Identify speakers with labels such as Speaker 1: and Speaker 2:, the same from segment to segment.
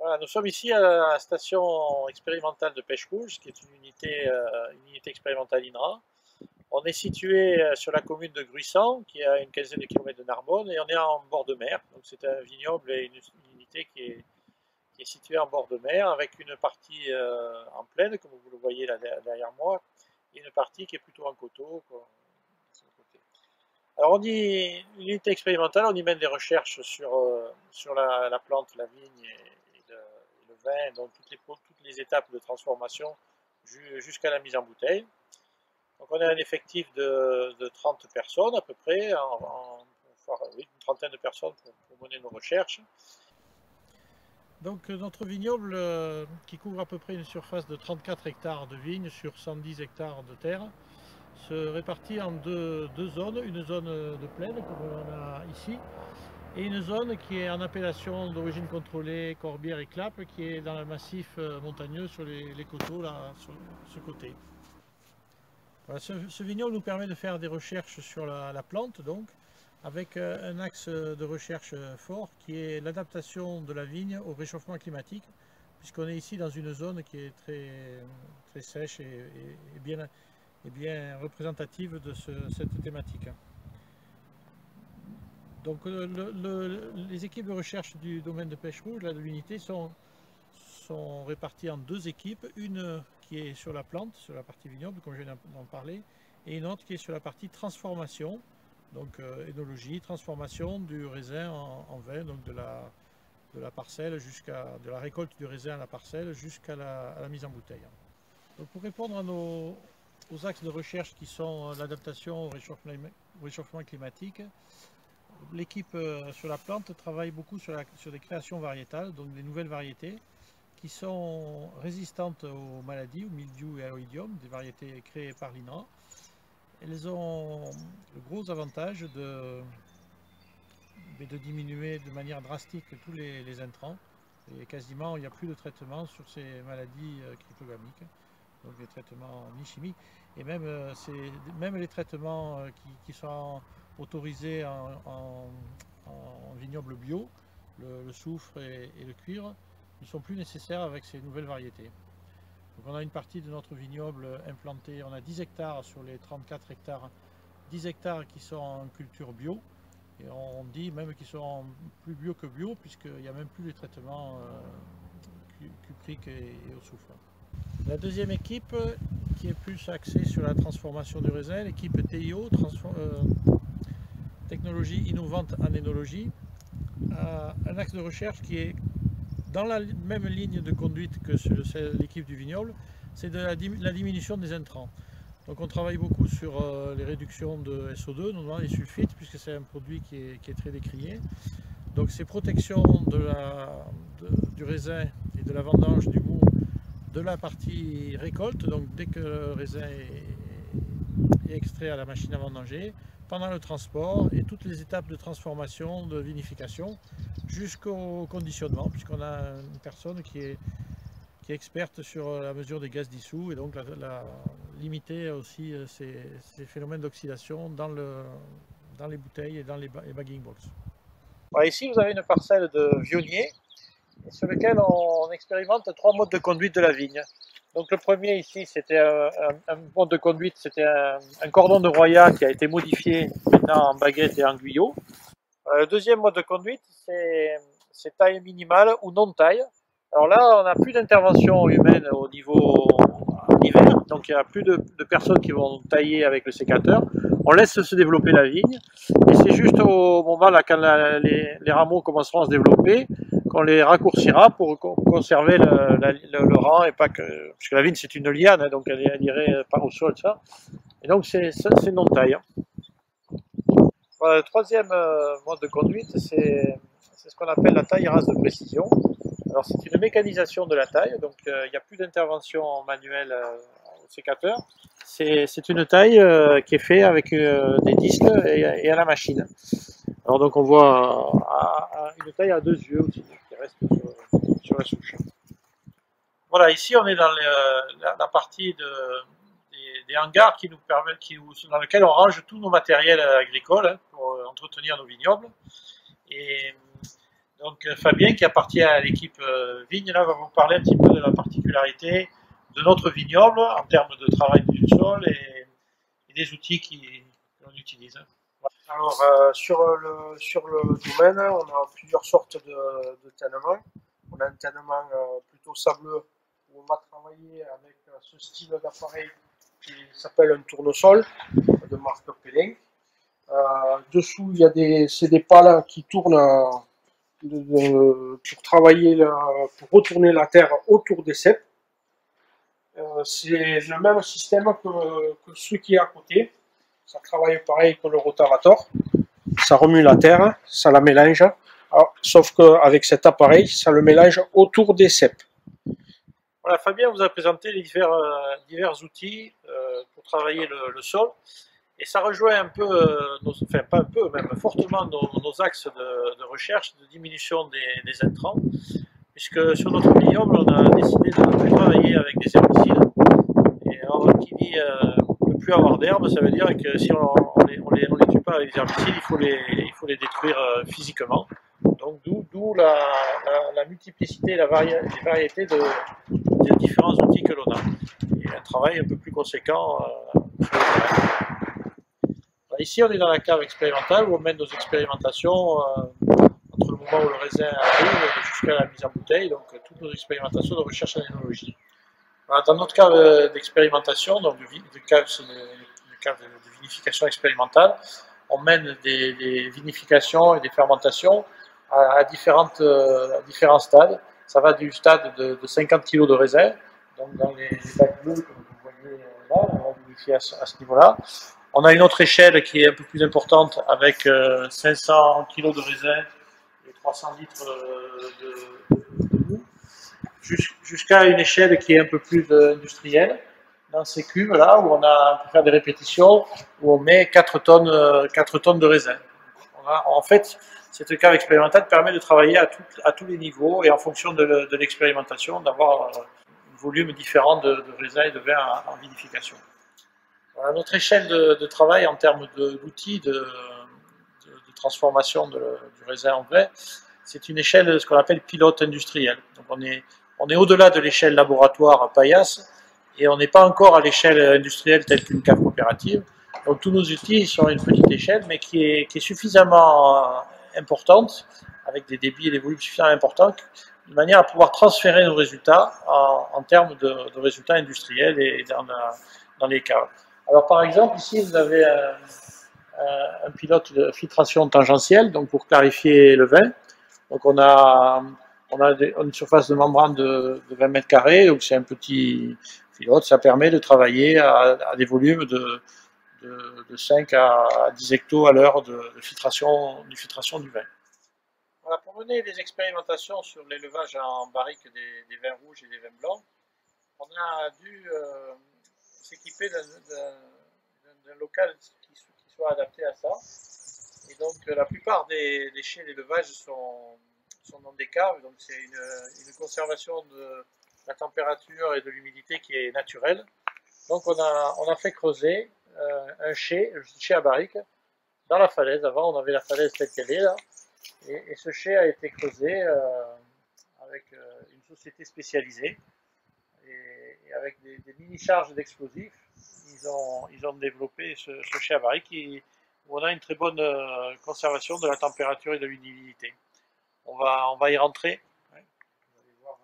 Speaker 1: Voilà, nous sommes ici à la station expérimentale de Pêche Rouge, qui est une unité expérimentale INRA. On est situé sur la commune de Gruissant, qui est à une quinzaine de kilomètres de Narbonne, et on est en bord de mer. Donc c'est un vignoble et une unité qui est située en bord de mer, avec une partie en plaine, comme vous le voyez là derrière moi, et une partie qui est plutôt en coteau. Alors on dit unité expérimentale, on y mène des recherches sur la plante, la vigne et le vin, donc toutes les étapes de transformation jusqu'à la mise en bouteille. Donc on a un effectif de 30 personnes à peu près, oui, une trentaine de personnes pour mener nos recherches. Donc notre vignoble, qui couvre à peu près une surface de 34 hectares de vignes sur 110 hectares de terre, se répartit en deux zones, une zone de plaine comme on a ici, et une zone qui est en appellation d'origine contrôlée Corbière et Clappe, qui est dans le massif montagneux sur les coteaux, là, sur ce côté. Voilà, ce vignoble nous permet de faire des recherches sur la plante, donc, avec un axe de recherche fort qui est l'adaptation de la vigne au réchauffement climatique, puisqu'on est ici dans une zone qui est très sèche et bien représentative de cette thématique. Donc les équipes de recherche du domaine de Pêche Rouge, là, de l'unité, sont réparties en deux équipes, une qui est sur la plante, sur la partie vignoble, comme je viens d'en parler, et une autre qui est sur la partie transformation, donc énologie, transformation du raisin en vin, donc de la parcelle de la récolte du raisin à la parcelle jusqu'à la mise en bouteille. Donc pour répondre aux axes de recherche qui sont l'adaptation au réchauffement climatique, l'équipe sur la plante travaille beaucoup sur des créations variétales, donc des nouvelles variétés qui sont résistantes aux maladies, au mildiou et à l'oïdium, des variétés créées par l'INRA. Elles ont le gros avantage de diminuer de manière drastique tous les intrants, et quasiment il n'y a plus de traitement sur ces maladies cryptogamiques, donc des traitements ni chimiques, et même les traitements qui sont autorisés en vignoble bio, le soufre et le cuivre, ne sont plus nécessaires avec ces nouvelles variétés. Donc on a une partie de notre vignoble implanté, on a 10 hectares sur les 34 hectares, 10 hectares qui sont en culture bio, et on dit même qu'ils sont plus bio que bio, puisqu'il n'y a même plus les traitements cupriques et au soufre. La deuxième équipe, qui est plus axée sur la transformation du raisin, l'équipe TIO, technologie innovante en énologie, a un axe de recherche qui est dans la même ligne de conduite que l'équipe du vignoble, c'est de la diminution des intrants. Donc on travaille beaucoup sur les réductions de SO2, notamment les sulfites, puisque c'est un produit qui est très décrié. Donc ces protections du raisin et de la vendange du mou de la partie récolte, donc dès que le raisin est extrait à la machine à vendanger, pendant le transport et toutes les étapes de transformation, de vinification, jusqu'au conditionnement, puisqu'on a une personne qui est experte sur la mesure des gaz dissous et donc limiter aussi ces phénomènes d'oxydation dans les bouteilles et dans les bagging box. Voilà, ici vous avez une parcelle de vionnier sur lequel on expérimente 3 modes de conduite de la vigne. Donc le premier ici, c'était un mode de conduite, c'était un cordon de Roya qui a été modifié maintenant en baguette et en guyot. Le deuxième mode de conduite, c'est taille minimale ou non taille. Alors là, on n'a plus d'intervention humaine au niveau en hiver, donc il n'y a plus de personnes qui vont tailler avec le sécateur. On laisse se développer la vigne, et c'est juste au moment là, quand les rameaux commenceront à se développer, qu'on les raccourcira pour conserver le rang, et pas que, parce que la vigne c'est une liane, hein, donc elle irait pas au sol, ça. Et donc c'est non taille. Voilà, le troisième mode de conduite, c'est ce qu'on appelle la taille rase de précision. Alors c'est une mécanisation de la taille, donc il n'y a plus d'intervention manuelle au sécateur. C'est une taille qui est faite avec des disques et à la machine. Alors donc on voit une taille à 2 yeux aussi, qui reste sur la souche. Voilà, ici on est dans la partie des hangars qui nous permettent, dans lequel on range tous nos matériels agricoles, hein, pour entretenir nos vignobles. Et Donc Fabien, qui appartient à l'équipe Vigne, là, va vous parler un petit peu de la particularité de notre vignoble en termes de travail du sol et des outils qu'on utilise.
Speaker 2: Alors, sur le domaine, on a plusieurs sortes de tannements. On a un tannement plutôt sableux où on va travailler avec ce style d'appareil qui s'appelle un tournesol de marque Pelling. Dessous, c'est des pales qui tournent pour travailler, pour retourner la terre autour des ceps. C'est le même système que celui qui est à côté. Ça travaille pareil que le rotavator. Ça remue la terre, ça la mélange. Alors, sauf qu'avec cet appareil, ça le mélange autour des ceps.
Speaker 1: Voilà, Fabien vous a présenté les divers outils pour travailler le sol. Et ça rejoint un peu, enfin pas un peu, même fortement nos axes de recherche, de diminution des intrants, puisque sur notre vignoble, on a décidé de ne plus travailler avec des herbicides. Et alors, qui dit ne plus avoir d'herbe, ça veut dire que si on les tue pas avec des herbicides, il faut les détruire physiquement. Donc d'où la multiplicité et les variétés des différents outils que l'on a. Et un travail un peu plus conséquent sur le terrain. Ici, on est dans la cave expérimentale où on mène nos expérimentations entre le moment où le raisin arrive jusqu'à la mise en bouteille, donc toutes nos expérimentations de recherche en énologie. Voilà, dans notre cave d'expérimentation, donc c'est une cave de vinification expérimentale, on mène des vinifications et des fermentations à différents stades. Ça va du stade de 50 kg de raisin, donc dans les bacs bleus que vous voyez là, on va vinifier à ce niveau-là. On a une autre échelle qui est un peu plus importante avec 500 kg de raisin et 300 litres de mou, jusqu'à une échelle qui est un peu plus industrielle, dans ces cuves là où on peut faire des répétitions, où on met 4 tonnes de raisin. En fait, cette cave expérimentale permet de travailler à tous les niveaux et en fonction de l'expérimentation, d'avoir un volume différent de raisin et de vin en vinification. Voilà, notre échelle de travail en termes d'outils de transformation du raisin en vin, c'est une échelle, ce qu'on appelle pilote industriel. Donc on est au-delà de l'échelle laboratoire paillasse et on n'est pas encore à l'échelle industrielle telle qu'une cave coopérative. Donc tous nos outils sont à une petite échelle, mais qui est suffisamment importante, avec des débits et des volumes suffisamment importants, de manière à pouvoir transférer nos résultats en termes de résultats industriels et dans les caves. Alors par exemple, ici vous avez un pilote de filtration tangentielle, donc pour clarifier le vin. Donc on a une surface de membrane de 20 mètres carrés, donc c'est un petit pilote, ça permet de travailler à des volumes de 5 à 10 hectos à l'heure de filtration du vin. Voilà, pour mener les expérimentations sur l'élevage en barrique des vins rouges et des vins blancs, on a dû s'équiper d'un local qui soit adapté à ça. Et donc la plupart des chais d'élevage sont dans des caves, donc c'est une conservation de la température et de l'humidité qui est naturelle. Donc on a fait creuser un chai à barrique dans la falaise. Avant on avait la falaise telle qu'elle est là, et ce chai a été creusé avec une société spécialisée et avec des mini-charges d'explosifs. Ils ont développé ce chai à barrique où on a une très bonne conservation de la température et de l'humidité. On va y rentrer. Ouais. Vous allez voir.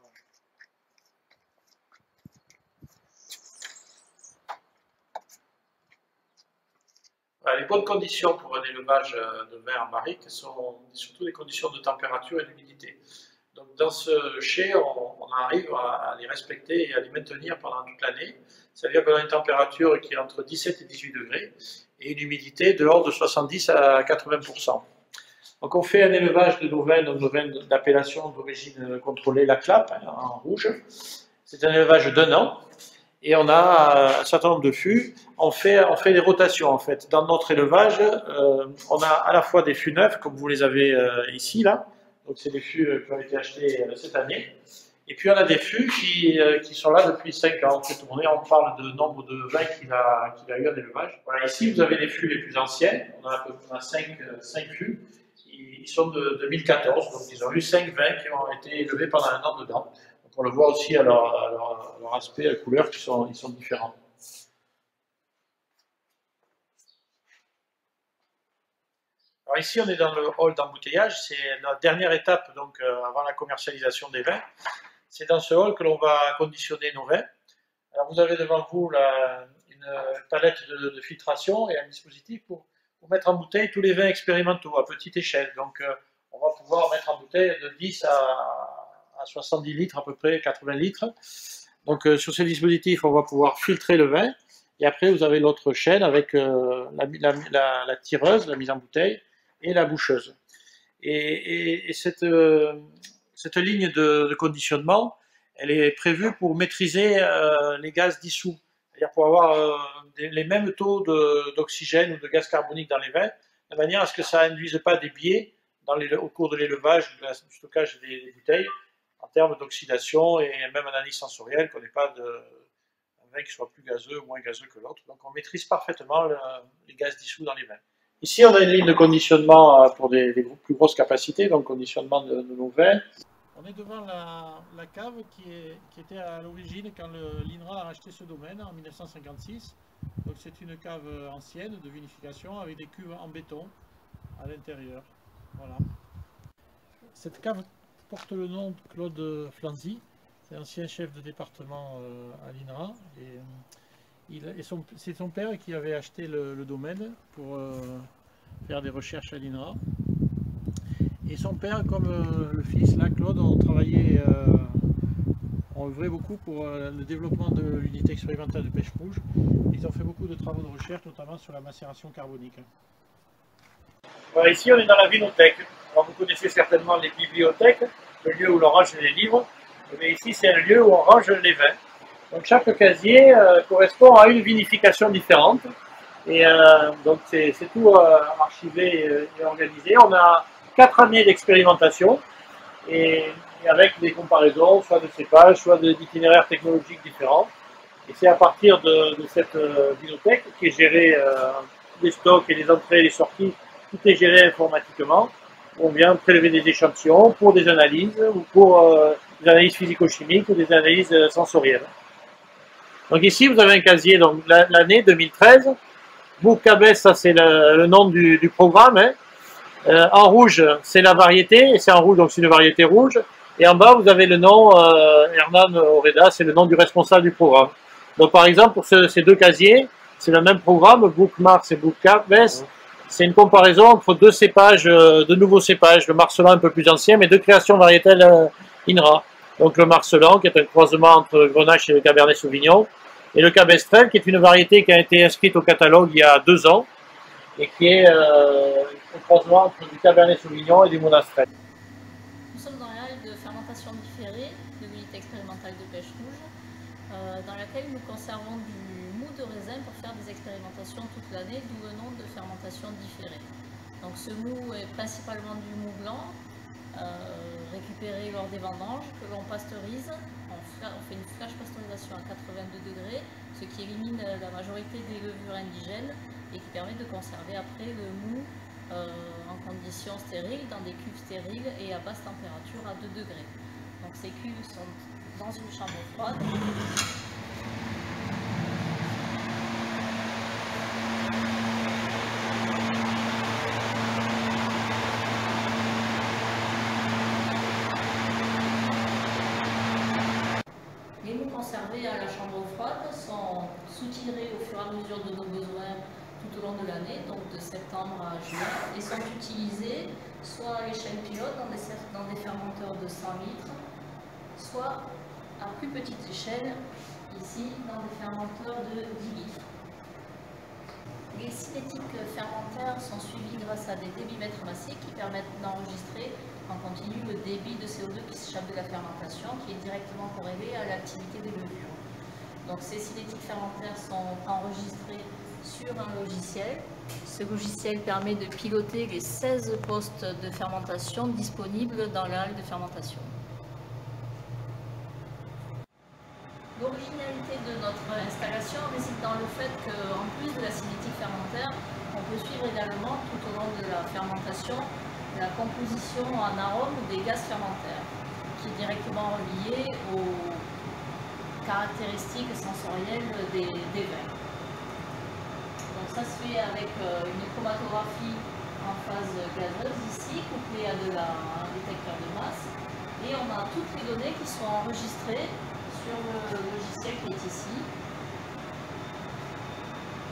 Speaker 1: Voilà, les bonnes conditions pour un élevage de vin en barrique sont surtout les conditions de température et d'humidité. Donc dans ce chai, on arrive à les respecter et à les maintenir pendant toute l'année. C'est-à-dire qu'on a une température qui est entre 17 et 18 degrés et une humidité de l'ordre de 70 à 80%. Donc on fait un élevage de nos vins d'appellation d'origine contrôlée, la CLAP, en rouge. C'est un élevage d'1 an. Et on a un certain nombre de fûts. On fait des rotations en fait. Dans notre élevage, on a à la fois des fûts neufs, comme vous les avez ici, là. Donc c'est des fûts qui ont été achetés cette année. Et puis on a des fûts qui sont là depuis 5 ans. En fait, on parle de nombre de vins qu'il a eu en élevage. Voilà, ici vous avez les fûts les plus anciens. On a 5 fûts. ils sont de 2014, donc ils ont eu 5 vins qui ont été élevés pendant un an dedans. Donc on le voit aussi à leur aspect, à la couleur, ils sont différents. Alors ici, on est dans le hall d'embouteillage, c'est la dernière étape donc, avant la commercialisation des vins. C'est dans ce hall que l'on va conditionner nos vins. Alors vous avez devant vous une palette de filtration et un dispositif pour mettre en bouteille tous les vins expérimentaux à petite échelle. Donc on va pouvoir mettre en bouteille de 10 à 70 litres à peu près, 80 litres. Donc sur ce dispositif, on va pouvoir filtrer le vin. Et après, vous avez l'autre chaîne avec la tireuse, la mise en bouteille, et la boucheuse. Et cette ligne de conditionnement, elle est prévue pour maîtriser les gaz dissous, c'est-à-dire pour avoir les mêmes taux d'oxygène ou de gaz carbonique dans les vins, de manière à ce que ça n'induise pas des biais au cours de l'élevage, du stockage des bouteilles, en termes d'oxydation et même analyse sensorielle, qu'on n'ait pas un vin qui soit plus gazeux ou moins gazeux que l'autre. Donc on maîtrise parfaitement les gaz dissous dans les vins. Ici, on a une ligne de conditionnement pour des plus grosses capacités, donc conditionnement de nos vins. On est devant la cave qui était à l'origine quand l'INRA a racheté ce domaine en 1956. Donc c'est une cave ancienne de vinification avec des cuves en béton à l'intérieur. Voilà. Cette cave porte le nom de Claude Flanzy, c'est l'ancien chef de département à l'INRA. C'est son père qui avait acheté le domaine pour faire des recherches à l'INRA. Et son père, comme le fils, là, Claude, ont œuvré beaucoup pour le développement de l'unité expérimentale de pêche rouge. Ils ont fait beaucoup de travaux de recherche, notamment sur la macération carbonique. Voilà, ici, on est dans la vinothèque. Alors, vous connaissez certainement les bibliothèques, le lieu où l'on range les livres. Mais ici, c'est un lieu où on range les vins. Donc chaque casier correspond à une vinification différente. Et donc c'est tout archivé et organisé. On a 4 années d'expérimentation et avec des comparaisons, soit de cépages, soit d'itinéraires technologiques différents. Et c'est à partir de cette vinothèque qui est gérée, les stocks et les entrées et les sorties, tout est géré informatiquement. On vient prélever des échantillons pour des analyses ou pour des analyses physico-chimiques ou des analyses sensorielles. Donc ici, vous avez un casier, donc l'année 2013. Boucabès, ça c'est le nom du programme. Hein. En rouge, c'est la variété, et c'est en rouge, donc c'est une variété rouge. Et en bas, vous avez le nom Hernan Oreda, c'est le nom du responsable du programme. Donc par exemple, pour ces 2 casiers, c'est le même programme, Bookmars et Boucabès. C'est une comparaison entre 2 cépages, 2 nouveaux cépages, le Marcellan un peu plus ancien, mais 2 créations variétales INRA. Donc le Marcellan, qui est un croisement entre le Grenache et le Cabernet Sauvignon, et le Cabestrel, qui est une variété qui a été inscrite au catalogue il y a 2 ans, et qui est un croisement entre du Cabernet Sauvignon et du Monastrell.
Speaker 3: Nous sommes dans la halle de fermentation différée de l'unité expérimentale de pêche rouge, dans laquelle nous conservons du mou de raisin pour faire des expérimentations toute l'année, d'où le nom de fermentation différée. Donc ce mou est principalement du mou blanc, récupéré lors des vendanges, que l'on pasteurise. On fait une flash pasteurisation à 82 degrés, ce qui élimine la majorité des levures indigènes et qui permet de conserver après le mou en conditions stériles, dans des cuves stériles et à basse température à 2 degrés. Donc ces cuves sont dans une chambre froide. Les mous conservés à la chambre froide sont soutirés au fur et à mesure de nos besoins tout au long de l'année, donc de septembre à juin, et sont utilisés soit à l'échelle pilote dans des fermenteurs de 100 litres, soit à plus petite échelle, ici dans des fermenteurs de 10 litres. Les cinétiques fermentaires sont suivis grâce à des débitmètres massés qui permettent d'enregistrer en continu le débit de CO2 qui s'échappe de la fermentation, qui est directement corrélé à l'activité des levures. Donc ces cinétiques fermentaires sont enregistrés sur un logiciel. Ce logiciel permet de piloter les 16 postes de fermentation disponibles dans la halle de fermentation. L'originalité de notre installation réside dans le fait qu'en plus de la cinétique fermentaire, on peut suivre également tout au long de la fermentation la composition en arôme des gaz fermentaires, qui est directement reliée aux caractéristiques sensorielles des vins. Donc ça se fait avec une chromatographie en phase gazeuse ici, couplée à un détecteur de masse. Et on a toutes les données qui sont enregistrées sur le logiciel qui est ici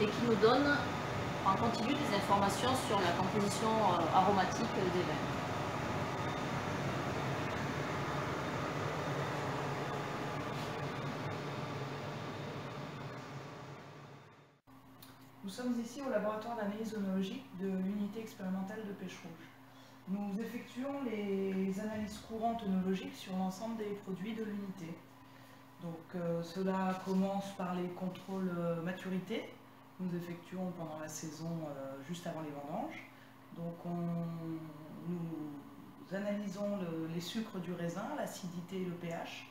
Speaker 3: et qui nous donne en continu des informations sur la composition aromatique des vins.
Speaker 4: Nous sommes ici au laboratoire d'analyse œnologique de l'unité expérimentale de pêche rouge. Nous effectuons les analyses courantes œnologiques sur l'ensemble des produits de l'unité. Donc cela commence par les contrôles maturité. Nous effectuons pendant la saison juste avant les vendanges. Donc nous analysons les sucres du raisin, l'acidité et le pH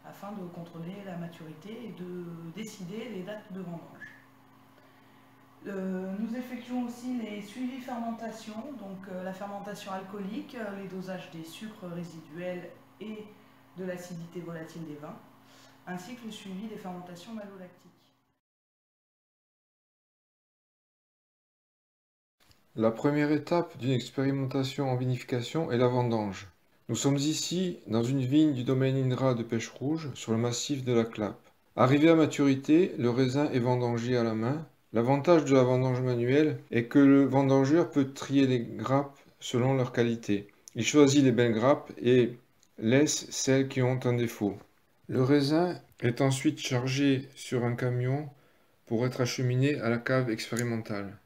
Speaker 4: afin de contrôler la maturité et de décider les dates de vendange. Nous effectuons aussi les suivis fermentation, donc la fermentation alcoolique, les dosages des sucres résiduels et de l'acidité volatile des vins, ainsi que le suivi des fermentations malolactiques.
Speaker 5: La première étape d'une expérimentation en vinification est la vendange. Nous sommes ici dans une vigne du domaine INRA de Pêche Rouge sur le massif de la Clappe. Arrivé à maturité, le raisin est vendangé à la main. L'avantage de la vendange manuelle est que le vendangeur peut trier les grappes selon leur qualité. Il choisit les belles grappes et laisse celles qui ont un défaut. Le raisin est ensuite chargé sur un camion pour être acheminé à la cave expérimentale.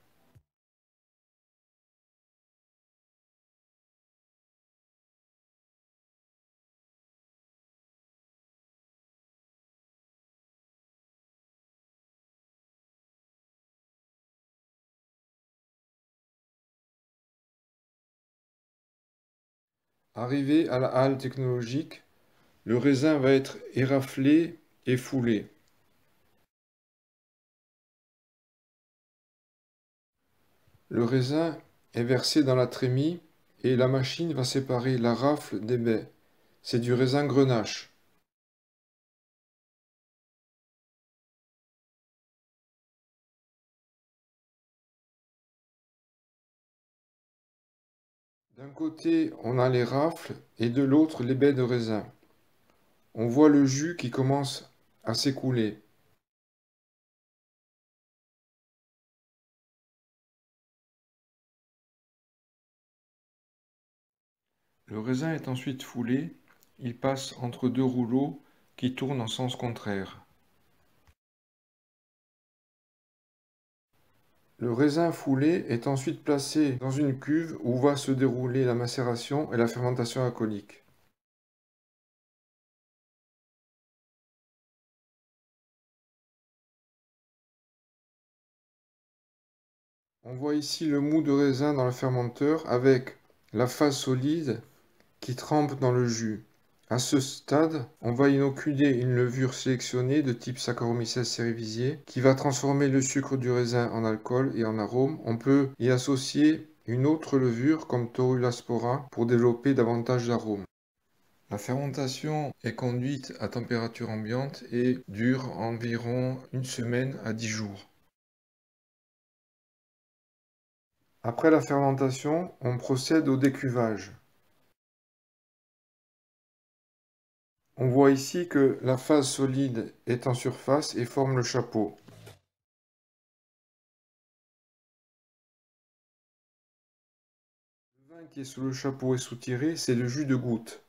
Speaker 5: Arrivé à la halle technologique, le raisin va être éraflé et foulé. Le raisin est versé dans la trémie et la machine va séparer la rafle des baies. C'est du raisin grenache. D'un côté, on a les rafles et de l'autre les baies de raisin. On voit le jus qui commence à s'écouler. Le raisin est ensuite foulé, il passe entre deux rouleaux qui tournent en sens contraire. Le raisin foulé est ensuite placé dans une cuve où va se dérouler la macération et la fermentation alcoolique. On voit ici le mou de raisin dans le fermenteur avec la phase solide qui trempe dans le jus. À ce stade, on va inoculer une levure sélectionnée de type Saccharomyces cerevisiae qui va transformer le sucre du raisin en alcool et en arôme. On peut y associer une autre levure comme Torula spora pour développer davantage d'arômes. La fermentation est conduite à température ambiante et dure environ une semaine à 10 jours. Après la fermentation, on procède au décuvage. On voit ici que la phase solide est en surface et forme le chapeau. Le vin qui est sous le chapeau et soutiré, c'est le jus de goutte.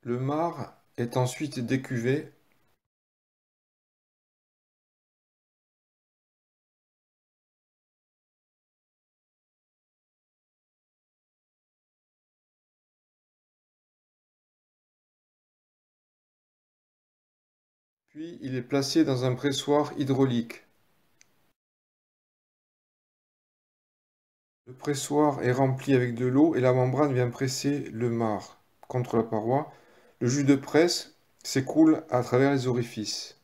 Speaker 5: Le marc est ensuite décuvé. Puis il est placé dans un pressoir hydraulique. Le pressoir est rempli avec de l'eau et la membrane vient presser le marc contre la paroi. Le jus de presse s'écoule à travers les orifices.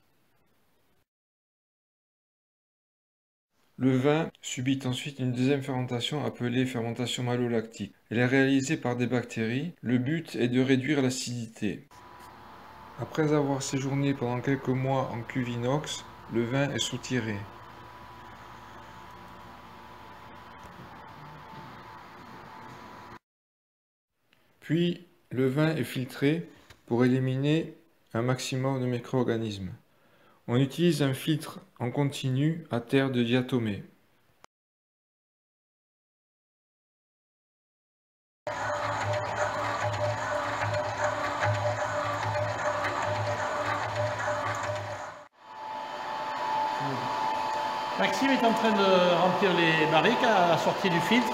Speaker 5: Le vin subit ensuite une deuxième fermentation appelée fermentation malolactique. Elle est réalisée par des bactéries. Le but est de réduire l'acidité. Après avoir séjourné pendant quelques mois en cuve inox, le vin est soutiré. Puis, le vin est filtré pour éliminer un maximum de micro-organismes. On utilise un filtre en continu à terre de diatomée.
Speaker 1: Maxime est en train de remplir les barriques à la sortie du filtre.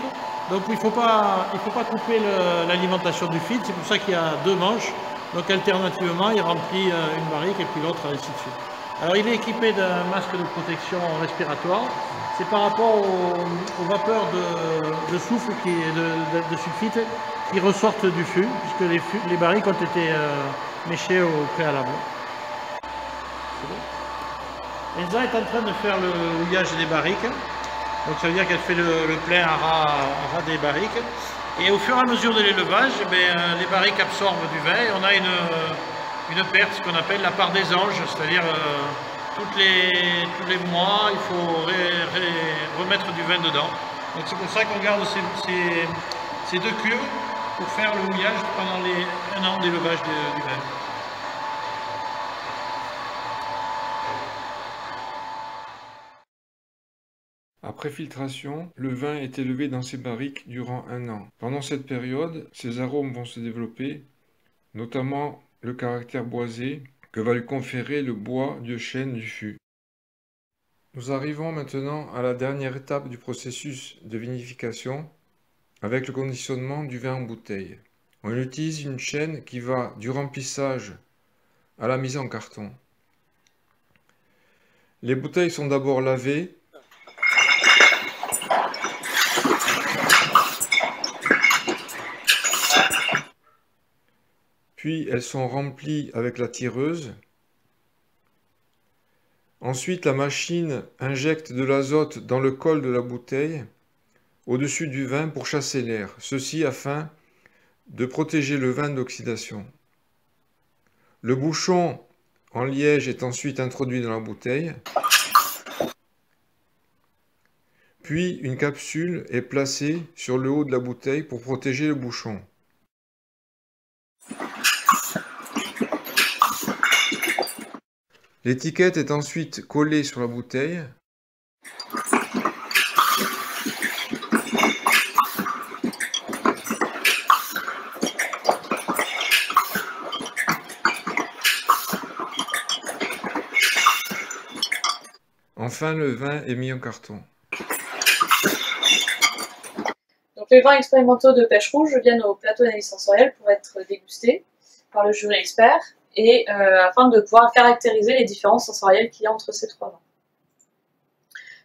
Speaker 1: Donc il ne faut pas couper l'alimentation du filtre, c'est pour ça qu'il y a deux manches. Donc alternativement, il remplit une barrique et puis l'autre, ainsi de suite. Alors il est équipé d'un masque de protection respiratoire. C'est par rapport aux vapeurs de soufre, de sulfite, qui ressortent du fût, puisque les barriques ont été méchées au préalable. Elsa est en train de faire le houillage des barriques. Donc ça veut dire qu'elle fait le plein à ras des barriques. Et au fur et à mesure de l'élevage, les barriques absorbent du vin et on a une perte, ce qu'on appelle la part des anges, c'est-à-dire tous les mois, il faut remettre du vin dedans. Donc c'est pour ça qu'on garde ces deux cuves pour faire le houillage pendant un an d'élevage du vin.
Speaker 5: Après filtration, le vin est élevé dans ces barriques durant un an. Pendant cette période, ses arômes vont se développer, notamment le caractère boisé que va lui conférer le bois de chêne du fût. Nous arrivons maintenant à la dernière étape du processus de vinification avec le conditionnement du vin en bouteille. On utilise une chaîne qui va du remplissage à la mise en carton. Les bouteilles sont d'abord lavées. Puis elles sont remplies avec la tireuse. Ensuite, la machine injecte de l'azote dans le col de la bouteille, au-dessus du vin pour chasser l'air, ceci afin de protéger le vin d'oxydation. Le bouchon en liège est ensuite introduit dans la bouteille. Puis une capsule est placée sur le haut de la bouteille pour protéger le bouchon. L'étiquette est ensuite collée sur la bouteille. Enfin, le vin est mis en carton.
Speaker 6: Donc les vins expérimentaux de pêche rouge viennent au plateau d'analyse sensorielle pour être dégustés par le jury expert et afin de pouvoir caractériser les différences sensorielles qu'il y a entre ces trois vins.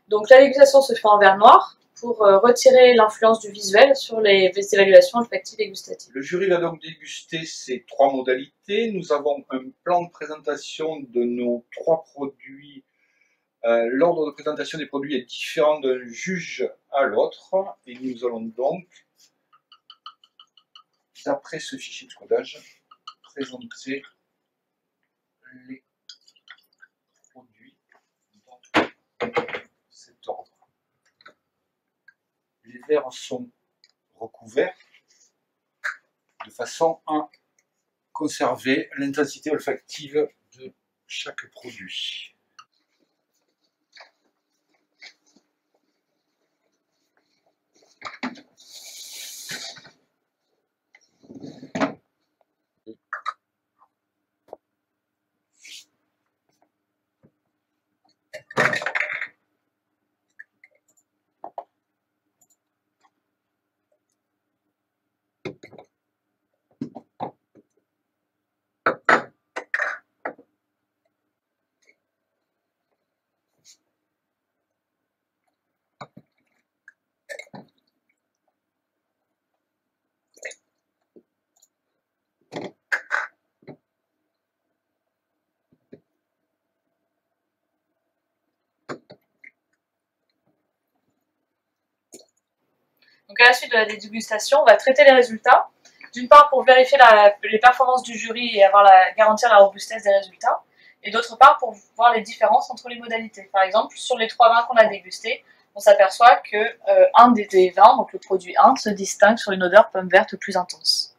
Speaker 6: Donc la dégustation se fait en verre noir pour retirer l'influence du visuel sur les évaluations olfactives et gustatives.
Speaker 7: Le jury va donc déguster ces trois modalités. Nous avons un plan de présentation de nos trois produits. L'ordre de présentation des produits est différent d'un juge à l'autre et nous allons donc, d'après ce fichier de codage, présenter les produits dans cet ordre. Les verres sont recouverts de façon à conserver l'intensité olfactive de chaque produit.
Speaker 6: Donc à la suite de la dégustation, on va traiter les résultats, d'une part pour vérifier les performances du jury et garantir la robustesse des résultats, et d'autre part pour voir les différences entre les modalités. Par exemple, sur les 3 vins qu'on a dégustés, on s'aperçoit que un des vins, donc le produit 1, se distingue sur une odeur pomme verte plus intense.